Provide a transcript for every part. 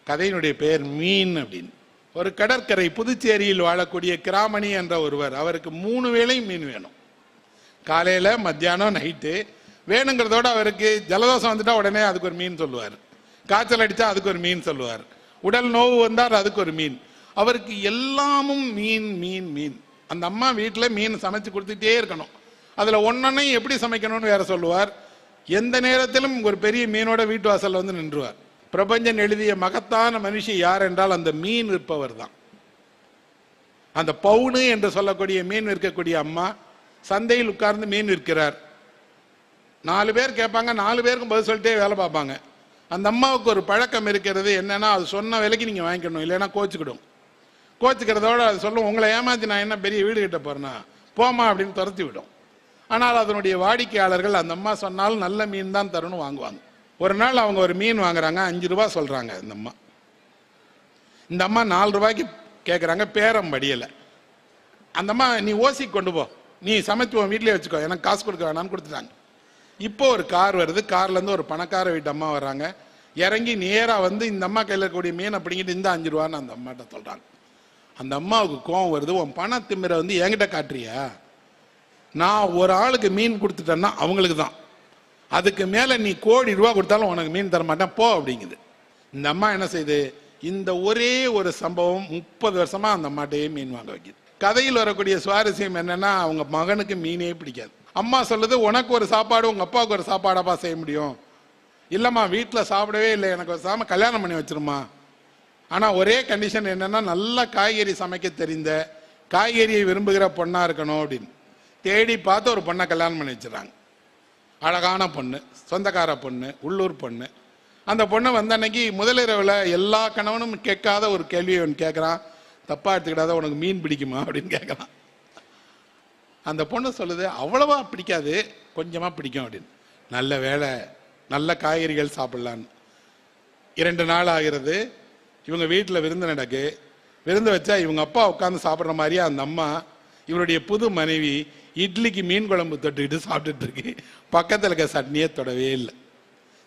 கதையினுடைய பெயர் மீன் அப்படின்னு. ஒரு கடற்கரை புதுச்சேரியில் வாழக்கூடிய கிராமணி என்ற ஒருவர், அவருக்கு 3 வேளை மீன் வேணும். காலையில், மத்தியானம், நைட்டு வேணுங்கிறதோட அவருக்கு ஜலதோஷம் வந்துட்டா உடனே அதுக்கு ஒரு மீன் சொல்லுவார், காய்ச்சல் அடித்தா அதுக்கு ஒரு மீன் சொல்லுவார், உடல் நோவு வந்தால் அதுக்கு ஒரு மீன். அவருக்கு எல்லாமும் மீன் மீன் மீன். அந்த அம்மா வீட்டில் மீன் சமைச்சு கொடுத்துட்டே இருக்கணும். அதில் ஒன்னொன்னையும் எப்படி சமைக்கணும்னு வேற சொல்லுவார். எந்த நேரத்திலும் ஒரு பெரிய மீனோட வீட்டு வாசல் வந்து நின்றுவார். பிரபஞ்சன் எழுதிய மகத்தான மனுஷி யார் என்றால் அந்த மீன் விற்பவர் தான். அந்த பவுனு என்று சொல்லக்கூடிய மீன் விற்கக்கூடிய அம்மா சந்தையில் உட்கார்ந்து மீன் விற்கிறார். 4 பேர் கேட்பாங்க, 4 பேருக்கும் பதில் சொல்லிட்டே வேலை பார்ப்பாங்க. அந்த அம்மாவுக்கு ஒரு பழக்கம் இருக்கிறது, என்னன்னா அது சொன்ன விலைக்கு நீங்கள் வாங்கிக்கணும், இல்லைன்னா கோச்சுக்கிடும். கோச்சுக்கிறதோட அது சொல்லும், உங்களை ஏமாத்தி நான் என்ன பெரிய வீடு கிட்ட போறேன்னா போமா அப்படின்னு துரத்தி விடும். ஆனால் அதனுடைய வாடிக்கையாளர்கள் அந்த அம்மா சொன்னாலும் நல்ல மீன் தான் தரணும் வாங்குவாங்க. ஒரு நாள் அவங்க ஒரு மீன் வாங்குறாங்க, 5 ரூபா சொல்றாங்க. இந்த அம்மா 4 ரூபாய்க்கு கேட்குறாங்க, பேரம் படியலை. அந்த அம்மா, நீ ஓசி கொண்டு போ, நீ சமைச்சு உன் வீட்டிலே வச்சுக்கோ, எனக்கு காசு கொடுக்க வேணாம்னு கொடுத்துட்டாங்க. இப்போ ஒரு கார் வருது, கார்லேருந்து ஒரு பணக்கார வீட்டு அம்மா வர்றாங்க. இறங்கி நேராக வந்து இந்த அம்மா கையில் இருக்கக்கூடிய மீன் அப்படிங்கிட்டு இந்த 5 ரூபான்னு அந்த அம்மாட்ட சொல்கிறாங்க. அந்த அம்மாவுக்கு கோவம் வருது, உன் பண திமிரை வந்து என்கிட்ட காட்டுறியா? நான் ஒரு ஆளுக்கு மீன் கொடுத்துட்டேன்னா அவங்களுக்கு தான், அதுக்கு மேலே நீ கோடி ரூபா கொடுத்தாலும் உனக்கு மீன் தர மாட்டேன் போ அப்படிங்குது. இந்த அம்மா என்ன செய்யுது, இந்த ஒரே ஒரு சம்பவம் 30 வருஷமா அந்த அம்மாட்டையே மீன் வாங்க வைக்குது. கதையில் வரக்கூடிய சுவாரஸ்யம் என்னன்னா, அவங்க மகனுக்கு மீனே பிடிக்காது. அம்மா சொல்லுது, உனக்கு ஒரு சாப்பாடு உங்க அப்பாவுக்கு ஒரு சாப்பாடாப்பா செய்ய முடியும்? இல்லம்மா, வீட்டில் சாப்பிடவே இல்லை, எனக்கு ஒரு சாம கல்யாணம் பண்ணி வச்சிருமா. ஆனால் ஒரே கண்டிஷன் என்னன்னா, நல்ல காய்கறி சமைக்க தெரிந்த, காய்கறியை விரும்புகிற பொண்ணா இருக்கணும் அப்படின்னு தேடி பார்த்து ஒரு பொண்ணை கல்யாணம் பண்ணி வச்சுறாங்க. அழகான பொண்ணு, சொந்தக்கார பொண்ணு, உள்ளூர் பொண்ணு. அந்த பொண்ணை வந்த அன்னைக்கு முதலிரவில் எல்லா கணவனும் கேட்காத ஒரு கேள்வியை ஒன்று கேட்குறான், தப்பா எடுத்துக்கிட்டாத, உனக்கு மீன் பிடிக்குமா அப்படின்னு கேட்குறான். அந்த பொண்ணு சொல்லுது, அவ்வளவா பிடிக்காது, கொஞ்சமாக பிடிக்கும் அப்படின்னு. நல்ல வேலை, நல்ல காய்கறிகள் சாப்பிட்லான்னு. 2 நாள் ஆகிறது, இவங்க வீட்டில் விருந்து நடக்கு. விருந்து வச்சா இவங்க அப்பா உட்காந்து சாப்பிட்ற மாதிரியே அந்த அம்மா இவருடைய புது மனைவி இட்லிக்கு மீன் குழம்பு தொட்டுக்கிட்டு சாப்பிட்டுட்டு இருக்கு. பக்கத்தில் இருக்க சட்னியே தொடவே இல்லை.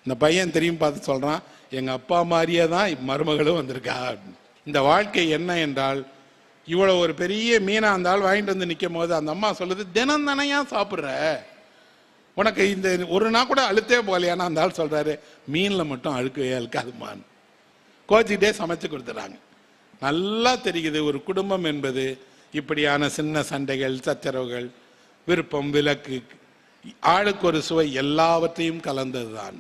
இந்த பையன் திரும்பி பார்த்து சொல்கிறான், எங்கள் அப்பா மாதிரியே தான் மருமகளும் வந்திருக்கா அப்படின்னு. இந்த வாழ்க்கை என்ன என்றால், இவ்வளோ ஒரு பெரிய மீனாக இருந்தாலும் வாங்கிட்டு வந்து நிற்கும் போது அந்த அம்மா சொல்லுது, தினம் தானையா சாப்பிட்ற, உனக்கு இந்த ஒரு நாள் கூட அழுத்தே போகலையானா? அந்த ஆள் சொல்கிறாரு, மீனில் மட்டும் அழுக்கவே அழுக்காதுமான்னு கோச்சிக்கிட்டே சமைச்சு கொடுத்துறாங்க. நல்லா தெரியுது, ஒரு குடும்பம் என்பது இப்படியான சின்ன சண்டைகள், சச்சரவுகள், விருப்பம், விலக்கு, ஆளுக்கு ஒரு சுவை எல்லாவற்றையும் கலந்தது தான்.